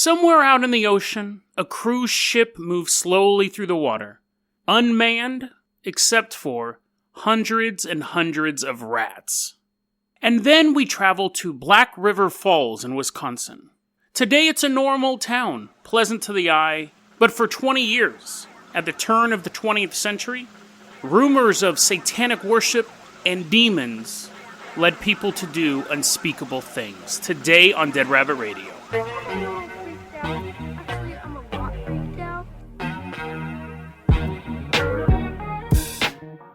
Somewhere out in the ocean, a cruise ship moves slowly through the water, unmanned except for hundreds and hundreds of rats. And then we travel to Black River Falls in Wisconsin. Today it's a normal town, pleasant to the eye, but for 20 years, at the turn of the 20th century, rumors of satanic worship and demons led people to do unspeakable things. Today on Dead Rabbit Radio.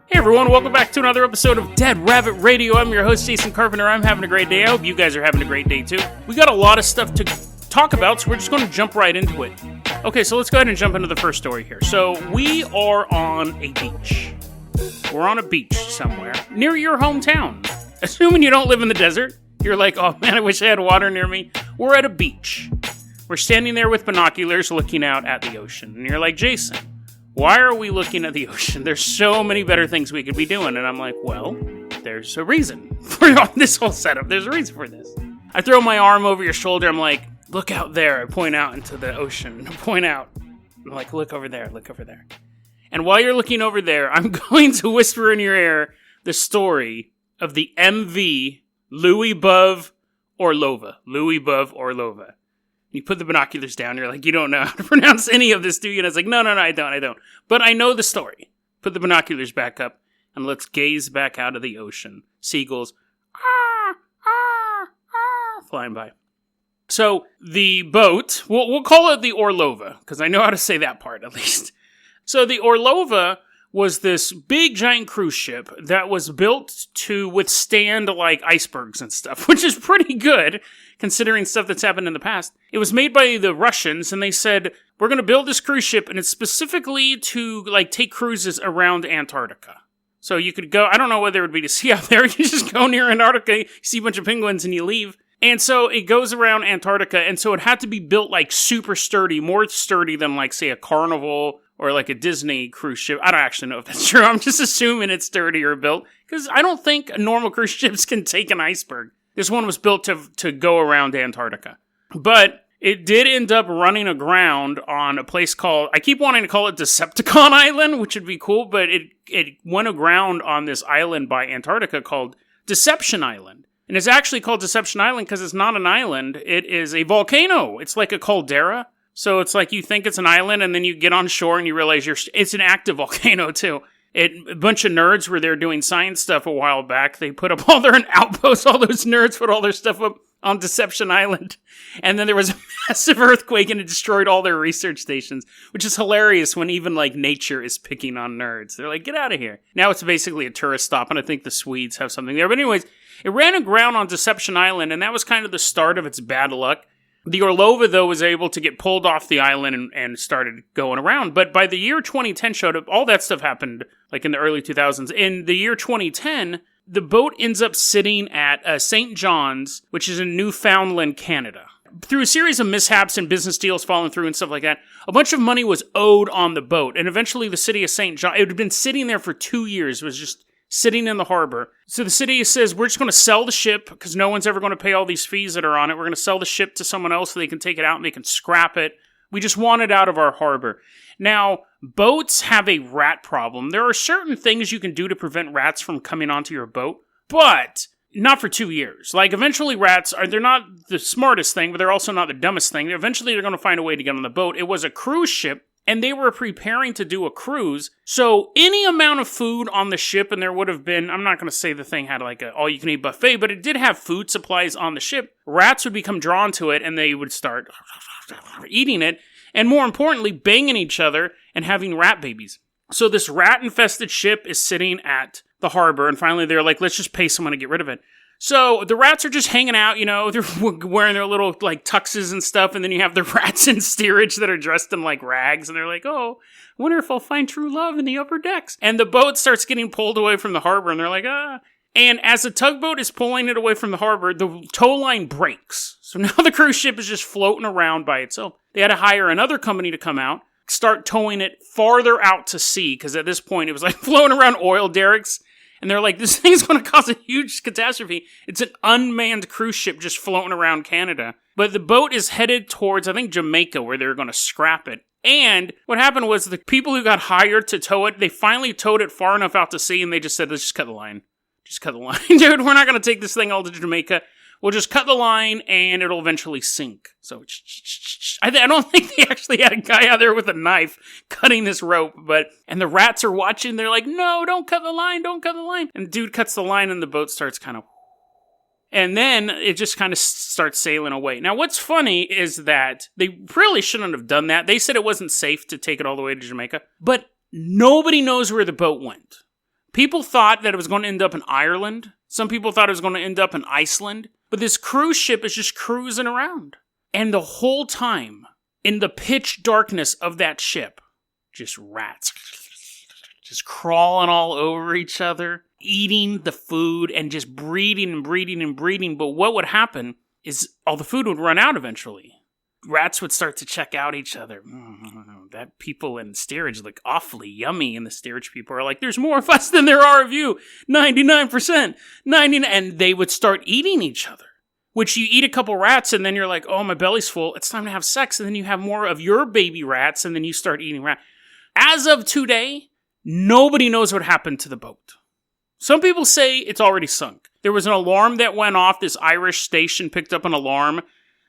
Hey everyone, welcome back to another episode of Dead Rabbit Radio. I'm your host, Jason Carpenter. I'm having a great day. I hope you guys are having a great day too. We got a lot of stuff to talk about, so we're just going to jump right into it. Okay, so let's go ahead and jump into the first story here. So we are on a beach. We're on a beach somewhere near your hometown. Assuming you don't live in the desert, you're like, oh man, I wish I had water near me. We're at a beach. We're standing there with binoculars looking out at the ocean. And you're like, Jason, why are we looking at the ocean? There's so many better things we could be doing. And I'm like, well, there's a reason for this whole setup. There's a reason for this. I throw my arm over your shoulder. I'm like, look out there. I point out into the ocean. I point out. I'm like, look over there. Look over there. And while you're looking over there, I'm going to whisper in your ear the story of the MV Lyubov Orlova. Lyubov Orlova. You put the binoculars down, you're like, you don't know how to pronounce any of this, do you? And I was like, no, I don't. But I know the story. Put the binoculars back up, and let's gaze back out of the ocean. Seagulls, flying by. So, the boat, we'll call it the Orlova, because I know how to say that part, at least. So, the Orlova was this big, giant cruise ship that was built to withstand, like, icebergs and stuff, which is pretty good, considering stuff that's happened in the past. It was made by the Russians, and they said, we're going to build this cruise ship, and it's specifically to, like, take cruises around Antarctica. So you could go, I don't know what there would be to see out there, you just go near Antarctica, you see a bunch of penguins, and you leave. And so it goes around Antarctica, and so it had to be built, like, super sturdy, more sturdy than, like, say, a Carnival or, like, a Disney cruise ship. I don't actually know if that's true. I'm just assuming it's sturdier built, because I don't think normal cruise ships can take an iceberg. This one was built to go around Antarctica. But it did end up running aground on a place called, I keep wanting to call it Decepticon Island, which would be cool, but it went aground on this island by Antarctica called Deception Island. And it's actually called Deception Island because it's not an island, it is a volcano. It's like a caldera. So it's like you think it's an island, and then you get on shore and you realize it's an active volcano too. A bunch of nerds were there doing science stuff a while back. They put up all their outposts, all those nerds put all their stuff up on Deception Island. And then there was a massive earthquake and it destroyed all their research stations, which is hilarious when even like nature is picking on nerds. They're like, get out of here. Now it's basically a tourist stop, and I think the Swedes have something there. But anyways, it ran aground on Deception Island, and that was kind of the start of its bad luck. The Orlova, though, was able to get pulled off the island and started going around. But by the year 2010 showed up, all that stuff happened like in the early 2000s. In the year 2010, the boat ends up sitting at St. John's, which is in Newfoundland, Canada. Through a series of mishaps and business deals falling through and stuff like that, a bunch of money was owed on the boat. And eventually the city of St. John, it had been sitting there for 2 years, was just sitting in the harbor. So the city says, we're just going to sell the ship because no one's ever going to pay all these fees that are on it. We're going to sell the ship to someone else so they can take it out and they can scrap it. We just want it out of our harbor. Now, boats have a rat problem. There are certain things you can do to prevent rats from coming onto your boat, but not for 2 years. Like, eventually rats they're not the smartest thing, but they're also not the dumbest thing. Eventually they're going to find a way to get on the boat. It was a cruise ship, and they were preparing to do a cruise, so any amount of food on the ship, and there would have been, I'm not going to say the thing had like a all-you-can-eat buffet, but it did have food supplies on the ship. Rats would become drawn to it, and they would start eating it, and more importantly, banging each other and having rat babies. So this rat-infested ship is sitting at the harbor, and finally they're like, let's just pay someone to get rid of it. So the rats are just hanging out, they're wearing their little, like, tuxes and stuff, and then you have the rats in steerage that are dressed in, like, rags, and they're like, oh, I wonder if I'll find true love in the upper decks. And the boat starts getting pulled away from the harbor, and they're like, ah. And as the tugboat is pulling it away from the harbor, the tow line breaks. So now the cruise ship is just floating around by itself. They had to hire another company to come out, start towing it farther out to sea, because at this point it was, like, floating around oil derricks. And they're like, this thing's going to cause a huge catastrophe. It's an unmanned cruise ship just floating around Canada. But the boat is headed towards, I think, Jamaica, where they're going to scrap it. And what happened was the people who got hired to tow it, they finally towed it far enough out to sea, and they just said, let's just cut the line. Just cut the line. Dude, we're not going to take this thing all to Jamaica. We'll just cut the line, and it'll eventually sink. So, I don't think they actually had a guy out there with a knife cutting this rope, and the rats are watching. They're like, no, don't cut the line, don't cut the line. And the dude cuts the line, and the boat starts kind of... And then it just kind of starts sailing away. Now, what's funny is that they really shouldn't have done that. They said it wasn't safe to take it all the way to Jamaica, but nobody knows where the boat went. People thought that it was going to end up in Ireland. Some people thought it was going to end up in Iceland. But this cruise ship is just cruising around. And the whole time, in the pitch darkness of that ship, just rats. Just crawling all over each other, eating the food, and just breeding and breeding and breeding. But what would happen is all the food would run out eventually. Rats would start to check out each other. That people in steerage look awfully yummy, and the steerage people are like, there's more of us than there are of you. 99%, 99%. And they would start eating each other. Which you eat a couple rats, and then you're like, oh, my belly's full. It's time to have sex. And then you have more of your baby rats, and then you start eating rats. As of today, nobody knows what happened to the boat. Some people say it's already sunk. There was an alarm that went off. This Irish station picked up an alarm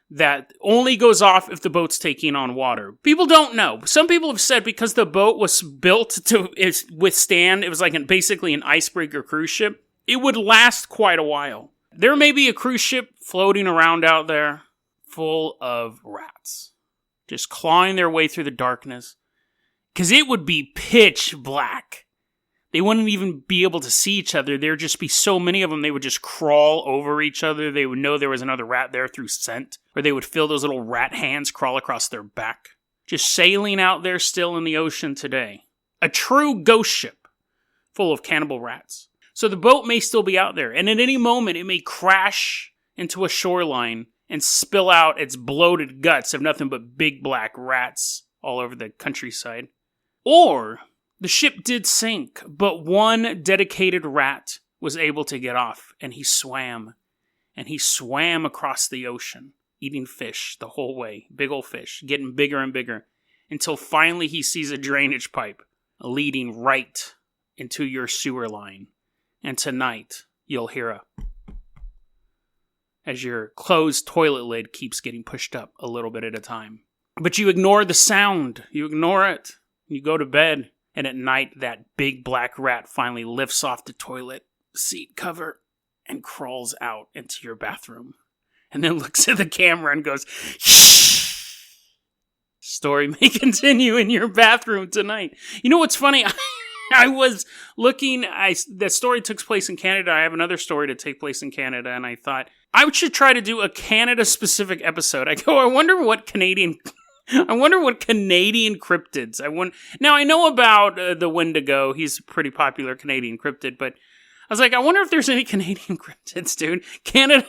that only goes off if the boat's taking on water. People don't know. Some people have said because the boat was built to withstand, it was like basically an icebreaker cruise ship, it would last quite a while. There may be a cruise ship floating around out there full of rats, just clawing their way through the darkness, because it would be pitch black. They wouldn't even be able to see each other. There'd just be so many of them, they would just crawl over each other. They would know there was another rat there through scent, or they would feel those little rat hands crawl across their back. Just sailing out there still in the ocean today. A true ghost ship full of cannibal rats. So the boat may still be out there, and at any moment it may crash into a shoreline and spill out its bloated guts of nothing but big black rats all over the countryside. Or the ship did sink, but one dedicated rat was able to get off, and he swam across the ocean, eating fish the whole way, big old fish, getting bigger and bigger, until finally he sees a drainage pipe leading right into your sewer line. And tonight, you'll hear as your closed toilet lid keeps getting pushed up a little bit at a time. But you ignore the sound. You ignore it. You go to bed. And at night, that big black rat finally lifts off the toilet seat cover and crawls out into your bathroom. And then looks at the camera and goes, shh. Story may continue in your bathroom tonight. You know what's funny? I was looking, that story took place in Canada. I have another story to take place in Canada, and I thought I should try to do a Canada-specific episode. I wonder what Canadian cryptids. Now, I know about the Wendigo. He's a pretty popular Canadian cryptid, but I was like, I wonder if there's any Canadian cryptids, dude. Canada,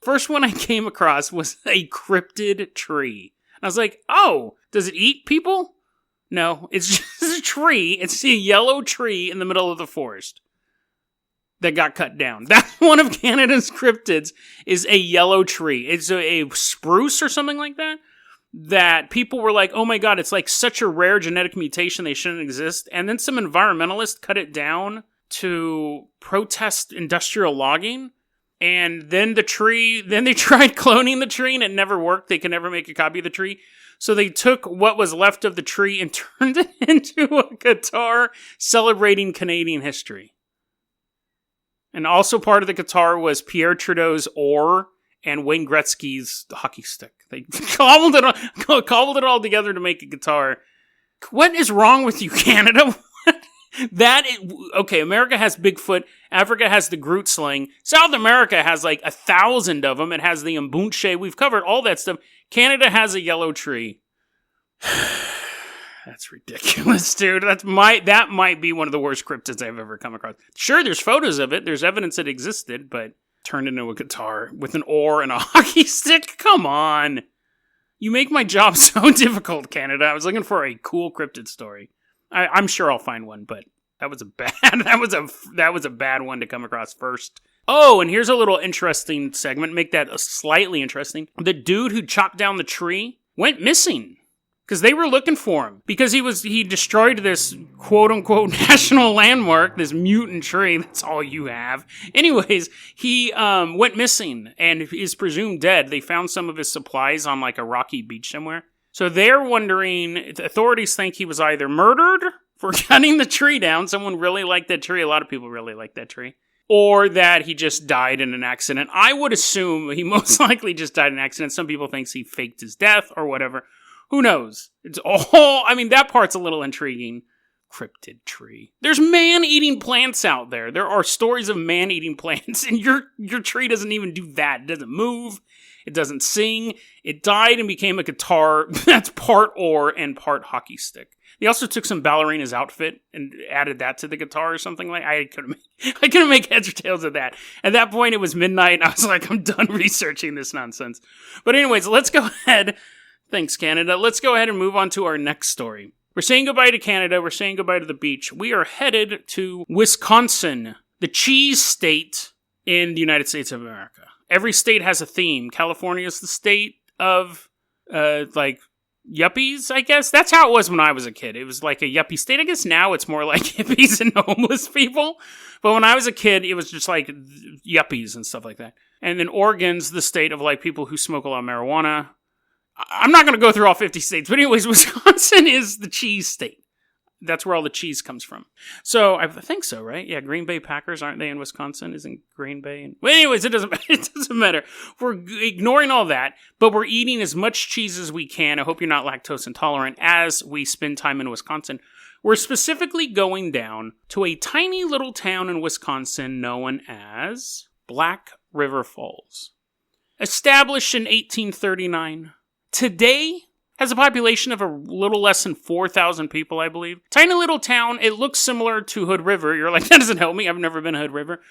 first one I came across was a cryptid tree. I was like, oh, does it eat people? No, it's just a tree. It's a yellow tree in the middle of the forest that got cut down. That's one of Canada's cryptids, is a yellow tree. It's a spruce or something like that, that people were like, oh my god, it's like such a rare genetic mutation, they shouldn't exist. And then some environmentalists cut it down to protest industrial logging. And then they tried cloning the tree and it never worked. They could never make a copy of the tree. So they took what was left of the tree and turned it into a guitar celebrating Canadian history. And also part of the guitar was Pierre Trudeau's oar and Wayne Gretzky's hockey stick. They cobbled it all together to make a guitar. What is wrong with you, Canada? Okay, America has Bigfoot. Africa has the Groot sling. South America has like 1,000 of them. It has the Mbunche. We've covered all that stuff. Canada has a yellow tree. That's ridiculous, dude. That might be one of the worst cryptids I've ever come across. Sure, there's photos of it. There's evidence it existed, but turned into a guitar with an oar and a hockey stick? Come on. You make my job so difficult, Canada. I was looking for a cool cryptid story. I'm sure I'll find one, but that was a bad one to come across first Oh, and here's a little interesting segment. Make that slightly interesting. The dude who chopped down the tree went missing. Because they were looking for him. Because he destroyed this quote-unquote national landmark, this mutant tree. That's all you have. Anyways, he went missing and is presumed dead. They found some of his supplies on like a rocky beach somewhere. So they're wondering, the authorities think he was either murdered for cutting the tree down. Someone really liked that tree. A lot of people really liked that tree. Or that he just died in an accident. I would assume he most likely just died in an accident. Some people think he faked his death or whatever. Who knows? It's all, I mean, that part's a little intriguing. Cryptid tree. There's man-eating plants out there. There are stories of man-eating plants, and your tree doesn't even do that. It doesn't move. It doesn't sing. It died and became a guitar that's part oar and part hockey stick. They also took some ballerina's outfit and added that to the guitar or something like. I couldn't make heads or tails of that. At that point, it was midnight, and I was like, I'm done researching this nonsense. But anyways, let's go ahead. Thanks, Canada. Let's go ahead and move on to our next story. We're saying goodbye to Canada. We're saying goodbye to the beach. We are headed to Wisconsin, the cheese state in the United States of America. Every state has a theme. California is the state of, yuppies, I guess. That's how it was when I was a kid. It was like a yuppie state. I guess now it's more like hippies and homeless people. But when I was a kid, it was just like yuppies and stuff like that. And then Oregon's the state of like people who smoke a lot of marijuana. I'm not going to go through all 50 states, but anyways, Wisconsin is the cheese state. That's where all the cheese comes from. So, I think so, right? Yeah, Green Bay Packers, aren't they in Wisconsin? Isn't Green Bay? Well, anyways, it doesn't matter. We're ignoring all that, but we're eating as much cheese as we can. I hope you're not lactose intolerant as we spend time in Wisconsin. We're specifically going down to a tiny little town in Wisconsin known as Black River Falls. Established in 1839. Today, has a population of a little less than 4,000 people, I believe. Tiny little town. It looks similar to Hood River. You're like, that doesn't help me. I've never been to Hood River.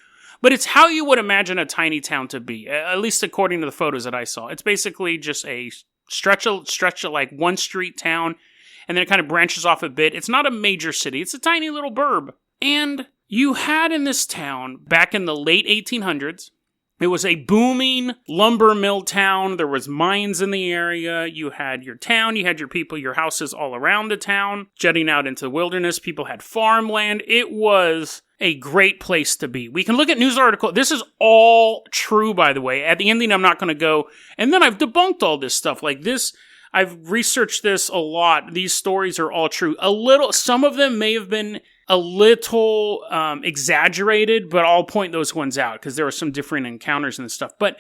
But it's how you would imagine a tiny town to be, at least according to the photos that I saw. It's basically just a stretch of like one street town, and then it kind of branches off a bit. It's not a major city. It's a tiny little burb. And you had in this town, back in the late 1800s, it was a booming lumber mill town. There was mines in the area. You had your town. You had your people, your houses all around the town, jutting out into the wilderness. People had farmland. It was a great place to be. We can look at news articles. This is all true, by the way. At the ending, I'm not going to go, and then I've debunked all this stuff. Like this, I've researched this a lot. These stories are all true. Some of them may have been a little exaggerated, but I'll point those ones out because there were some different encounters and stuff. But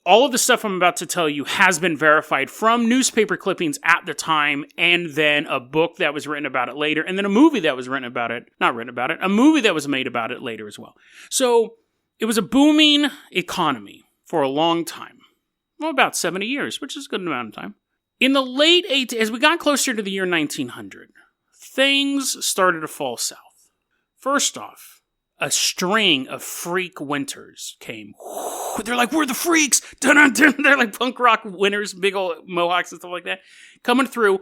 all of the stuff I'm about to tell you has been verified from newspaper clippings at the time, and then a book that was written about it later, and then a movie that was a movie that was made about it later as well. So it was a booming economy for a long time. Well, about 70 years, which is a good amount of time. In the late 80s, as we got closer to the year 1900, things started to fall south. First off, a string of freak winters came. They're like, we're the freaks! Dun-dun-dun. They're like punk rock winters, big old mohawks and stuff like that, coming through,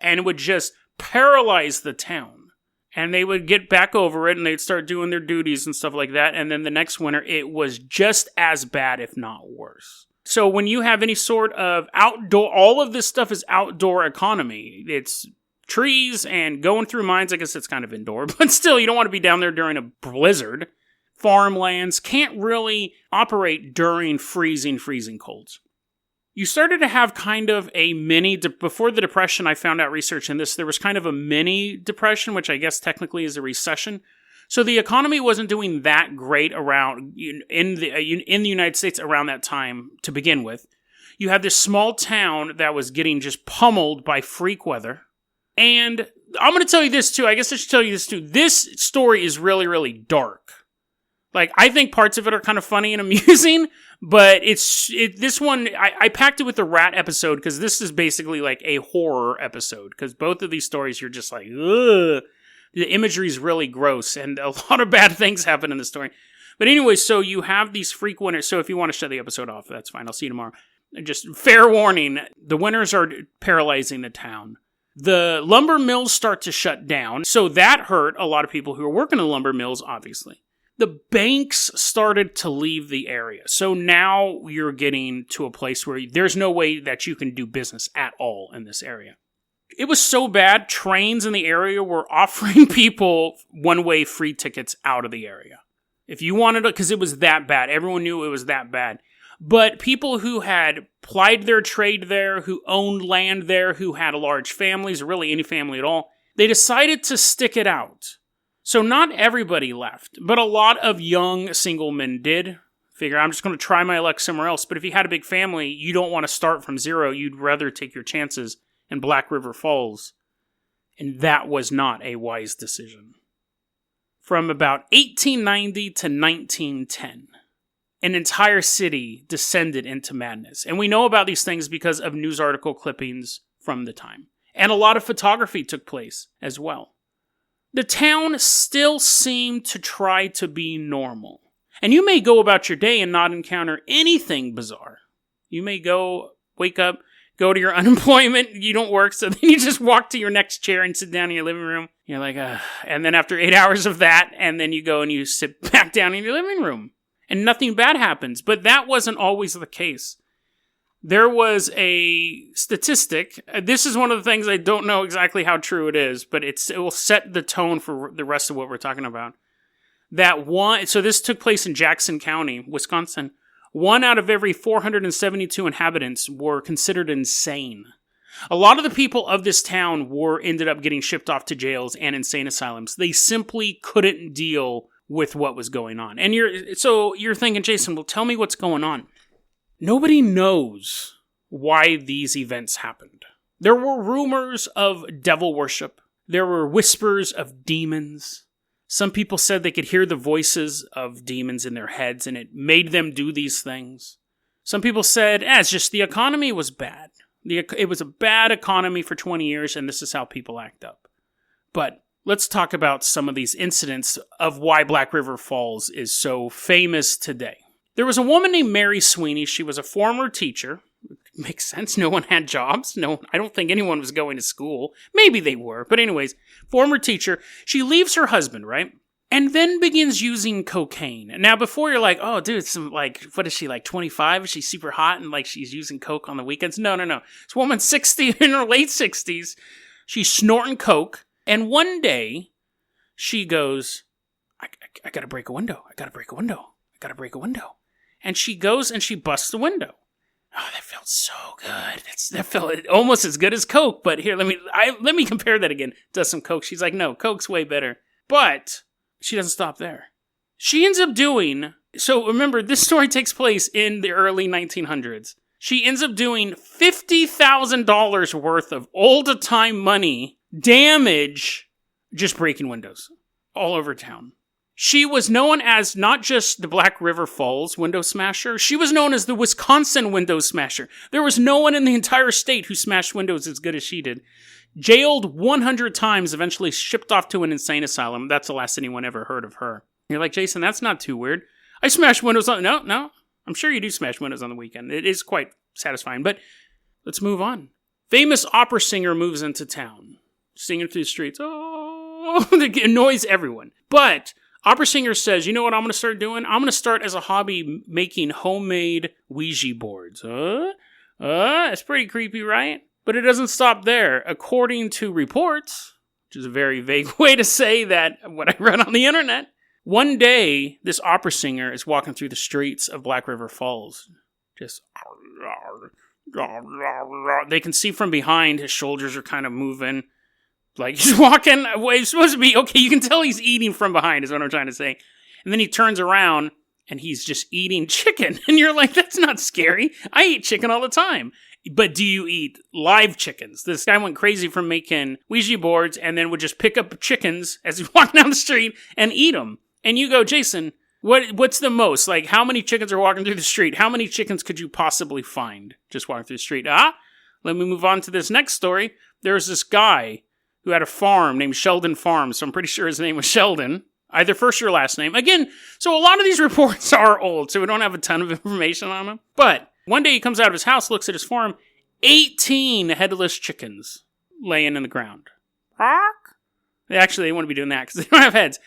and it would just paralyze the town. And they would get back over it, and they'd start doing their duties and stuff like that, and then the next winter, it was just as bad, if not worse. So when you have any sort of outdoor, all of this stuff is outdoor economy. It's trees and going through mines. I guess it's kind of indoor, but still, you don't want to be down there during a blizzard. Farmlands can't really operate during freezing colds. You started to have kind of a before the Depression, I found out researching this, there was kind of a mini depression, which I guess technically is a recession. So the economy wasn't doing that great around in the United States around that time to begin with. You had this small town that was getting just pummeled by freak weather. And I'm going to tell you this too. I guess I should tell you this too. This story is really, really dark. Like, I think parts of it are kind of funny and amusing, but this one, I packed it with the rat episode because this is basically like a horror episode because both of these stories you're just like, ugh. The imagery is really gross and a lot of bad things happen in the story. But anyway, so you have these freak winters. So if you want to shut the episode off, that's fine. I'll see you tomorrow. Just fair warning, the winters are paralyzing the town. The lumber mills start to shut down. So that hurt a lot of people who are working in lumber mills, obviously. the banks started to leave the area. So now you're getting to a place where there's no way that you can do business at all in this area. It was so bad, trains in the area were offering people one-way free tickets out of the area. If you wanted to, because it was that bad. Everyone knew it was that bad. But people who had plied their trade there, who owned land there, who had large families, or really any family at all, they decided to stick it out. So not everybody left, but a lot of young single men did. Figure, I'm just going to try my luck somewhere else. But if you had a big family, you don't want to start from zero. You'd rather take your chances in Black River Falls. And that was not a wise decision. From about 1890 to 1910, an entire city descended into madness. And we know about these things because of news article clippings from the time. And a lot of photography took place as well. The town still seemed to try to be normal. And you may go about your day and not encounter anything bizarre. You may wake up, go to your unemployment, you don't work, so then you just walk to your next chair and sit down in your living room. You're like, and then after 8 hours of that, and then you go and you sit back down in your living room. And nothing bad happens. But that wasn't always the case. There was a statistic. This is one of the things I don't know exactly how true it is, but it will set the tone for the rest of what we're talking about. So this took place in Jackson County, Wisconsin. 1 out of every 472 inhabitants were considered insane. A lot of the people of this town ended up getting shipped off to jails and insane asylums. They simply couldn't deal with what was going on. And you're thinking, Jason, well, tell me what's going on. Nobody knows why these events happened. There were rumors of devil worship. There were whispers of demons. Some people said they could hear the voices of demons in their heads and it made them do these things. Some people said, it's just the economy was bad. It was a bad economy for 20 years and this is how people act up. But let's talk about some of these incidents of why Black River Falls is so famous today. There was a woman named Mary Sweeney. She was a former teacher. Makes sense. No one had jobs. I don't think anyone was going to school. Maybe they were. But anyways, former teacher. She leaves her husband, right? And then begins using cocaine. Now, before you're like, oh, dude, what is she, like 25? Is she super hot and like she's using coke on the weekends? No. This woman's 60, in her late 60s. She's snorting coke. And one day, she goes, I gotta break a window. And she goes and she busts the window. Oh, that felt so good. That felt almost as good as Coke. But here, let me compare that again to some Coke. She's like, no, Coke's way better. But she doesn't stop there. She ends up doing, so remember, this story takes place in the early 1900s. She ends up doing $50,000 worth of old-time money damage just breaking windows all over town. She was known as not just the Black River Falls window smasher, she was known as the Wisconsin window smasher. There was no one in the entire state who smashed windows as good as she did. Jailed 100 times, eventually shipped off to an insane asylum. That's the last anyone ever heard of her. You're like, Jason, that's not too weird. I smash windows on... No. I'm sure you do smash windows on the weekend. It is quite satisfying, but let's move on. Famous opera singer moves into town, singing through the streets. Oh, it annoys everyone. But... opera singer says, you know what I'm going to start doing? I'm going to start as a hobby making homemade Ouija boards. It's pretty creepy, right? But it doesn't stop there. According to reports, which is a very vague way to say that what I read on the internet, one day this opera singer is walking through the streets of Black River Falls. Just... they can see from behind his shoulders are kind of moving. Like, he's walking away. It's supposed to be, okay, you can tell he's eating from behind, is what I'm trying to say. And then he turns around, and he's just eating chicken. And you're like, that's not scary. I eat chicken all the time. But do you eat live chickens? This guy went crazy from making Ouija boards, and then would just pick up chickens as he's walking down the street and eat them. And you go, Jason, what's the most? Like, how many chickens are walking through the street? How many chickens could you possibly find just walking through the street? Let me move on to this next story. There's this guy who had a farm named Sheldon Farm, so I'm pretty sure his name was Sheldon, either first or last name. Again, so a lot of these reports are old, so we don't have a ton of information on them. But one day he comes out of his house, looks at his farm, 18 headless chickens laying in the ground. Actually, they wouldn't be doing that because they don't have heads.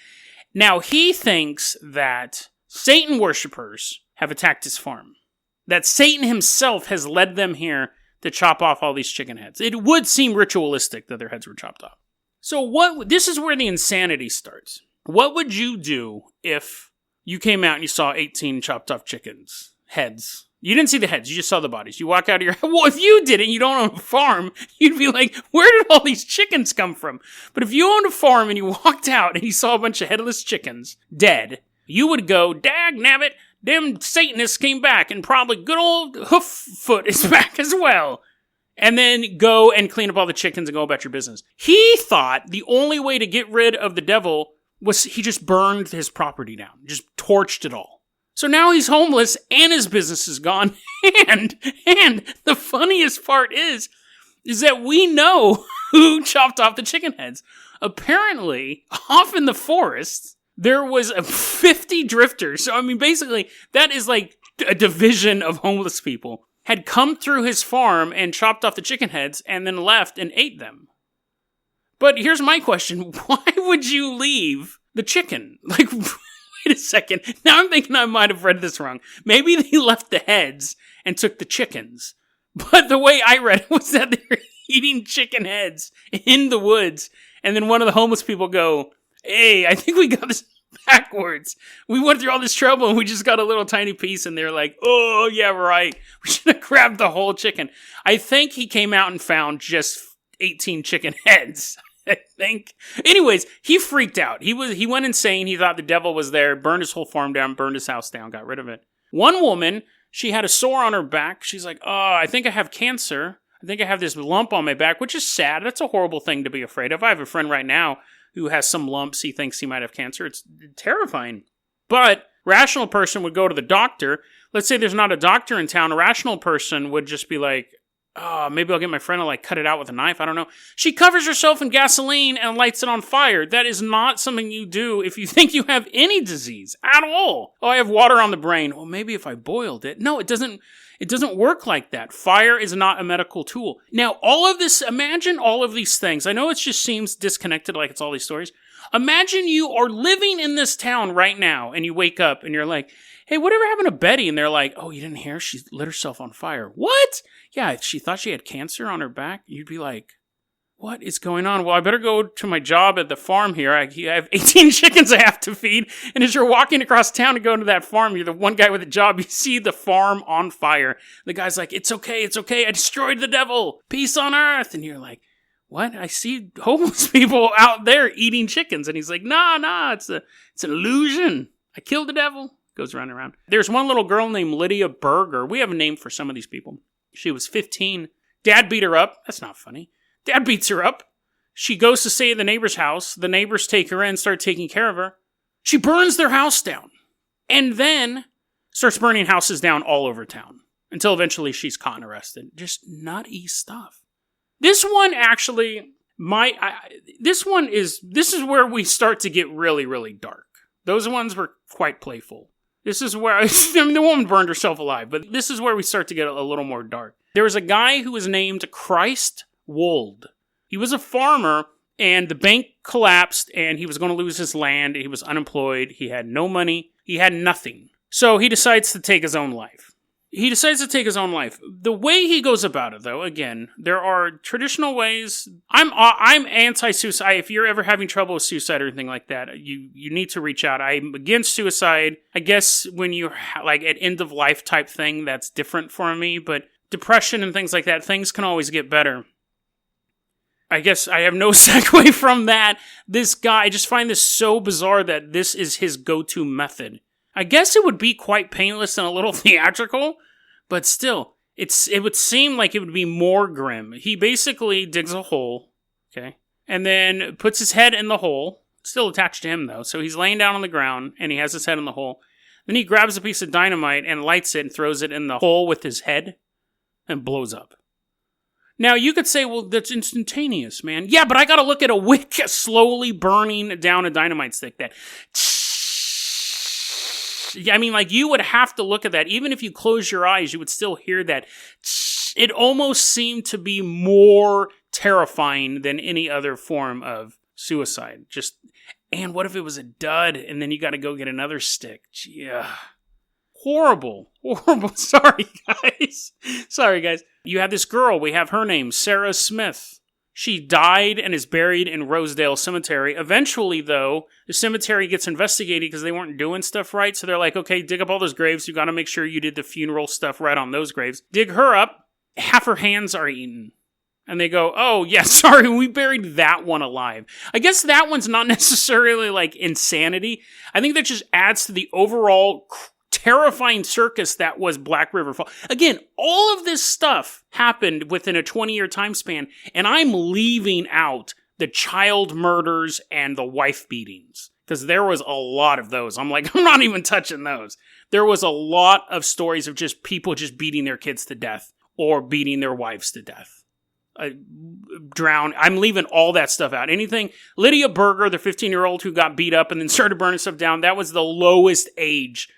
Now, he thinks that Satan worshippers have attacked his farm. That Satan himself has led them here to chop off all these chicken heads. It would seem ritualistic that their heads were chopped off. So this is where the insanity starts. What would you do if you came out and you saw 18 chopped off chickens' heads? You didn't see the heads, you just saw the bodies. You walk out of your... Well, if you did it and you don't own a farm, you'd be like, where did all these chickens come from? But if you owned a farm and you walked out and you saw a bunch of headless chickens dead, you would go, dag nabbit, them Satanists came back, and probably good old Hooffoot is back as well. And then go and clean up all the chickens and go about your business. He thought the only way to get rid of the devil was he just burned his property down, just torched it all. So now he's homeless and his business is gone. And the funniest part is that we know who chopped off the chicken heads. Apparently, off in the forest, there was 50 drifters. So, I mean, basically, that is like a division of homeless people had come through his farm and chopped off the chicken heads and then left and ate them. But here's my question. Why would you leave the chicken? Like... Wait a second. Now I'm thinking I might have read this wrong. Maybe they left the heads and took the chickens. But the way I read it was that they were eating chicken heads in the woods. And then one of the homeless people go, hey, I think we got this backwards. We went through all this trouble and we just got a little tiny piece. And they're like, oh, yeah, right. We should have grabbed the whole chicken. I think he came out and found just 18 chicken heads. I think. Anyways, he freaked out. He went insane. He thought the devil was there, burned his whole farm down, burned his house down, got rid of it. One woman, she had a sore on her back. She's like, oh, I think I have cancer. I think I have this lump on my back, which is sad. That's a horrible thing to be afraid of. I have a friend right now who has some lumps. He thinks he might have cancer. It's terrifying. But rational person would go to the doctor. Let's say there's not a doctor in town. A rational person would just be like, oh, maybe I'll get my friend to like cut it out with a knife. I don't know. She covers herself in gasoline and lights it on fire. That is not something you do if you think you have any disease at all. Oh, I have water on the brain. Well, maybe if I boiled it. No, it doesn't work like that. Fire is not a medical tool. Now, all of this, imagine all of these things. I know it just seems disconnected like it's all these stories. Imagine you are living in this town right now and you wake up and you're like, hey, whatever happened to Betty? And they're like, oh, you didn't hear? She lit herself on fire. What? Yeah, she thought she had cancer on her back. You'd be like, what is going on? Well, I better go to my job at the farm here. I have 18 chickens I have to feed. And as you're walking across town to go to that farm, you're the one guy with a job. You see the farm on fire. The guy's like, it's okay. I destroyed the devil. Peace on earth. And you're like, what? I see homeless people out there eating chickens. And he's like, nah, it's an illusion. I killed the devil. Goes around and around. There's one little girl named Lydia Berger. We have a name for some of these people. She was 15. Dad beat her up. That's not funny. Dad beats her up. She goes to stay at the neighbor's house. The neighbors take her in, start taking care of her. She burns their house down. And then starts burning houses down all over town. Until eventually she's caught and arrested. Just nutty stuff. This one actually, this is where we start to get really, really dark. Those ones were quite playful. This is where, the woman burned herself alive, but this is where we start to get a little more dark. There was a guy who was named Christ Wold. He was a farmer, and the bank collapsed, and he was going to lose his land. He was unemployed. He had no money. He had nothing. So he decides to take his own life. The way he goes about it, though, again, there are traditional ways. I'm anti-suicide. If you're ever having trouble with suicide or anything like that, you need to reach out. I'm against suicide. I guess when you're like at end of life type thing, that's different for me. But depression and things like that, things can always get better. I guess I have no segue from that. This guy, I just find this so bizarre that this is his go-to method. I guess it would be quite painless and a little theatrical, but still, it would seem like it would be more grim. He basically digs a hole, okay, and then puts his head in the hole, still attached to him though, so he's laying down on the ground, and he has his head in the hole. Then he grabs a piece of dynamite and lights it and throws it in the hole with his head, and blows up. Now, you could say, well, that's instantaneous, man. Yeah, but I gotta look at a wick slowly burning down a dynamite stick that... I mean, like, you would have to look at that. Even if you close your eyes, you would still hear that. It almost seemed to be more terrifying than any other form of suicide. Just And what if it was a dud and then you got to go get another stick? Yeah. Horrible. Sorry, guys. You have this girl. We have her name, Sarah Smith. She died and is buried in Rosedale Cemetery. Eventually, though, the cemetery gets investigated because they weren't doing stuff right. So they're like, okay, dig up all those graves. You got to make sure you did the funeral stuff right on those graves. Dig her up. Half her hands are eaten. And they go, oh, yeah, sorry, we buried that one alive. I guess that one's not necessarily like insanity. I think that just adds to the overall terrifying circus that was Black River Falls. Again, all of this stuff happened within a 20-year time span, and I'm leaving out the child murders and the wife beatings, because there was a lot of those. I'm like, I'm not even touching those. There was a lot of stories of just people just beating their kids to death or beating their wives to death. Drown. I'm leaving all that stuff out. Anything. Lydia Berger, the 15-year-old who got beat up and then started burning stuff down, that was the lowest age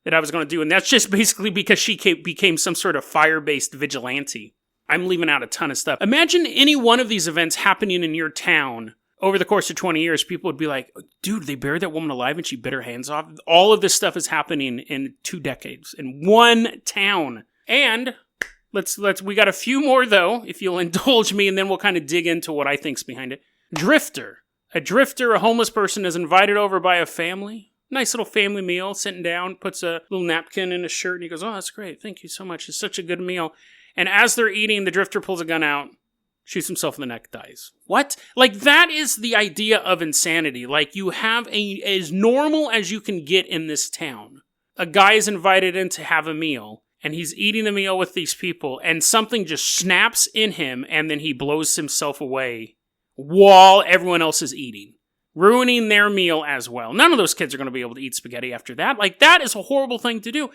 that I was going to do. And that's just basically because she became some sort of fire-based vigilante. I'm leaving out a ton of stuff. Imagine any one of these events happening in your town over the course of 20 years. People would be like, dude, they buried that woman alive and she bit her hands off. All of this stuff is happening in 2 decades in one town. And we got a few more, though, if you'll indulge me, and then we'll kind of dig into what I think's behind it. Drifter. A homeless person, is invited over by a family. Nice little family meal, sitting down, puts a little napkin in his shirt, and he goes, oh, that's great. Thank you so much. It's such a good meal. And as they're eating, the drifter pulls a gun out, shoots himself in the neck, dies. What? Like, that is the idea of insanity. Like, you have as normal as you can get in this town. A guy is invited in to have a meal, and he's eating the meal with these people, and something just snaps in him, and then he blows himself away while everyone else is eating, ruining their meal as well. None of those kids are going to be able to eat spaghetti after that. Like, that is a horrible thing to do.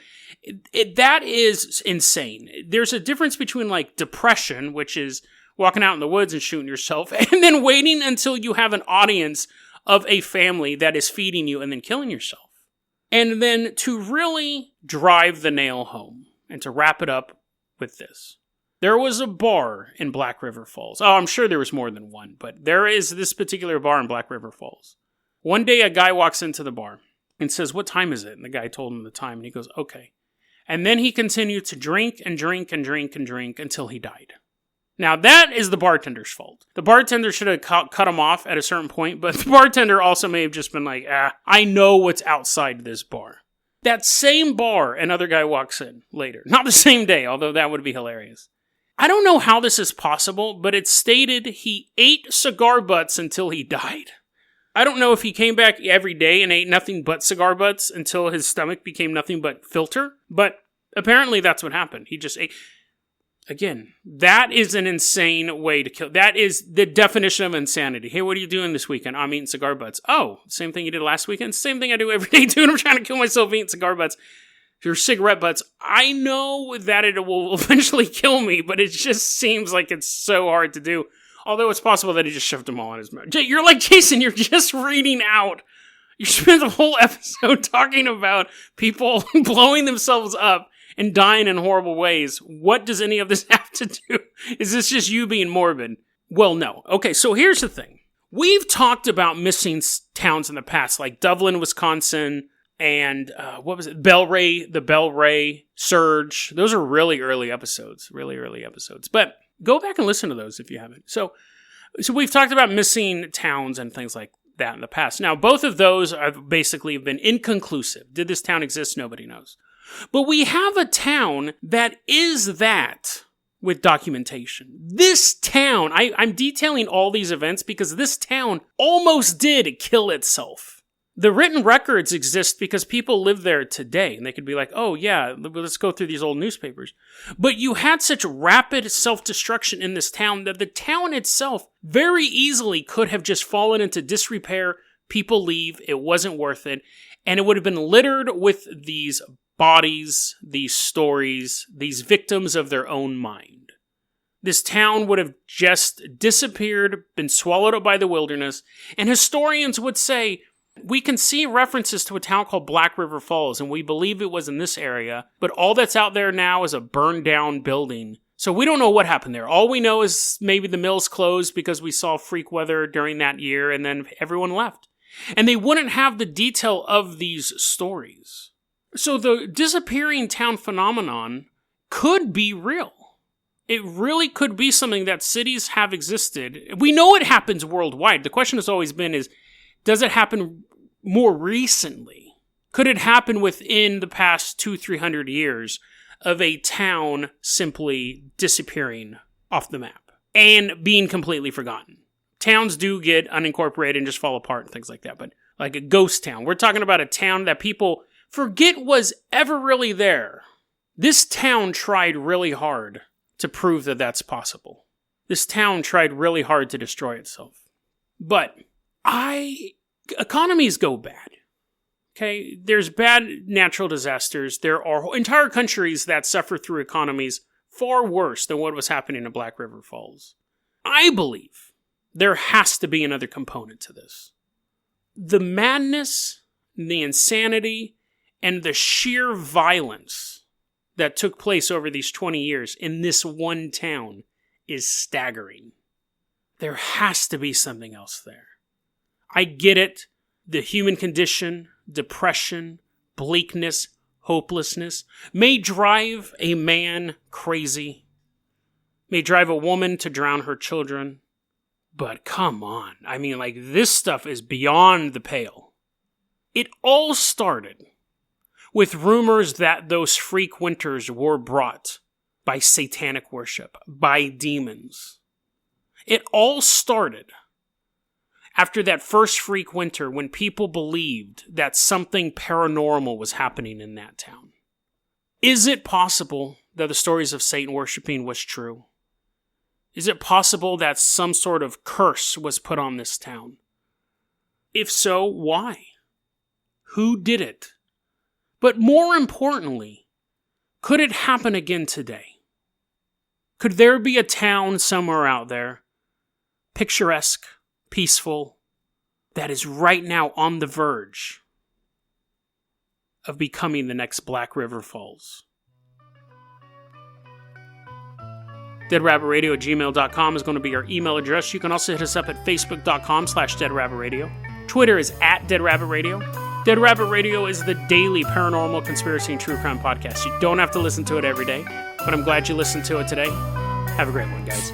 That is insane. There's a difference between, like, depression, which is walking out in the woods and shooting yourself, and then waiting until you have an audience of a family that is feeding you and then killing yourself. And then to really drive the nail home, and to wrap it up with this. There was a bar in Black River Falls. Oh, I'm sure there was more than one, but there is this particular bar in Black River Falls. One day a guy walks into the bar and says, what time is it? And the guy told him the time, and he goes, okay. And then he continued to drink and drink and drink and drink until he died. Now, that is the bartender's fault. The bartender should have cut him off at a certain point, but the bartender also may have just been like, I know what's outside this bar. That same bar, another guy walks in later. Not the same day, although that would be hilarious. I don't know how this is possible, but it's stated he ate cigar butts until he died. I don't know if he came back every day and ate nothing but cigar butts until his stomach became nothing but filter, but apparently that's what happened. He just ate. Again, that is an insane way to kill. That is the definition of insanity. Hey, what are you doing this weekend? I'm eating cigar butts. Oh, same thing you did last weekend? Same thing I do every day, dude. I'm trying to kill myself eating cigar butts. Your cigarette butts. I know that it will eventually kill me, but it just seems like it's so hard to do. Although it's possible that he just shoved them all in his mouth. You're like, Jason, you're just reading out. You spent the whole episode talking about people blowing themselves up and dying in horrible ways. What does any of this have to do? Is this just you being morbid? Well, no. Okay, so here's the thing. We've talked about missing towns in the past, like Dublin, Wisconsin, and what was it? The Bellray, Surge. Those are really early episodes. But go back and listen to those if you haven't. So we've talked about missing towns and things like that in the past. Now, both of those have basically been inconclusive. Did this town exist? Nobody knows. But we have a town that is that with documentation. This town, I'm detailing all these events because this town almost did kill itself. The written records exist because people live there today, and they could be like, oh yeah, let's go through these old newspapers. But you had such rapid self-destruction in this town that the town itself very easily could have just fallen into disrepair. People leave, it wasn't worth it, and it would have been littered with these bodies, these stories, these victims of their own mind. This town would have just disappeared, been swallowed up by the wilderness, and historians would say, we can see references to a town called Black River Falls, and we believe it was in this area, but all that's out there now is a burned down building. So we don't know what happened there. All we know is maybe the mills closed because we saw freak weather during that year, and then everyone left. And they wouldn't have the detail of these stories. So the disappearing town phenomenon could be real. It really could be something that cities have existed. We know it happens worldwide. The question has always been does it happen more recently? Could it happen within the past 200-300 years of a town simply disappearing off the map and being completely forgotten? Towns do get unincorporated and just fall apart and things like that, but like a ghost town. We're talking about a town that people forget was ever really there. This town tried really hard to prove that that's possible. This town tried really hard to destroy itself. But economies go bad. Okay, there's bad natural disasters. There are entire countries that suffer through economies far worse than what was happening in Black River Falls. I believe there has to be another component to this. The madness, the insanity, and the sheer violence that took place over these 20 years in this one town is staggering. There has to be something else there. I get it. The human condition, depression, bleakness, hopelessness may drive a man crazy, may drive a woman to drown her children. But come on. I mean, like, this stuff is beyond the pale. It all started with rumors that those freak winters were brought by satanic worship, by demons. It all started after that first freak winter when people believed that something paranormal was happening in that town. Is it possible that the stories of Satan worshiping was true? Is it possible that some sort of curse was put on this town? If so, why? Who did it? But more importantly, could it happen again today? Could there be a town somewhere out there, picturesque, peaceful, that is right now on the verge of becoming the next Black River Falls? DeadRabbitRadio@gmail.com is going to be our email address. You can also hit us up at Facebook.com/DeadRabbitRadio. Twitter is @DeadRabbitRadio. Dead Rabbit Radio is the daily paranormal, conspiracy, and true crime podcast. You don't have to listen to it every day, but I'm glad you listened to it today. Have a great one, guys.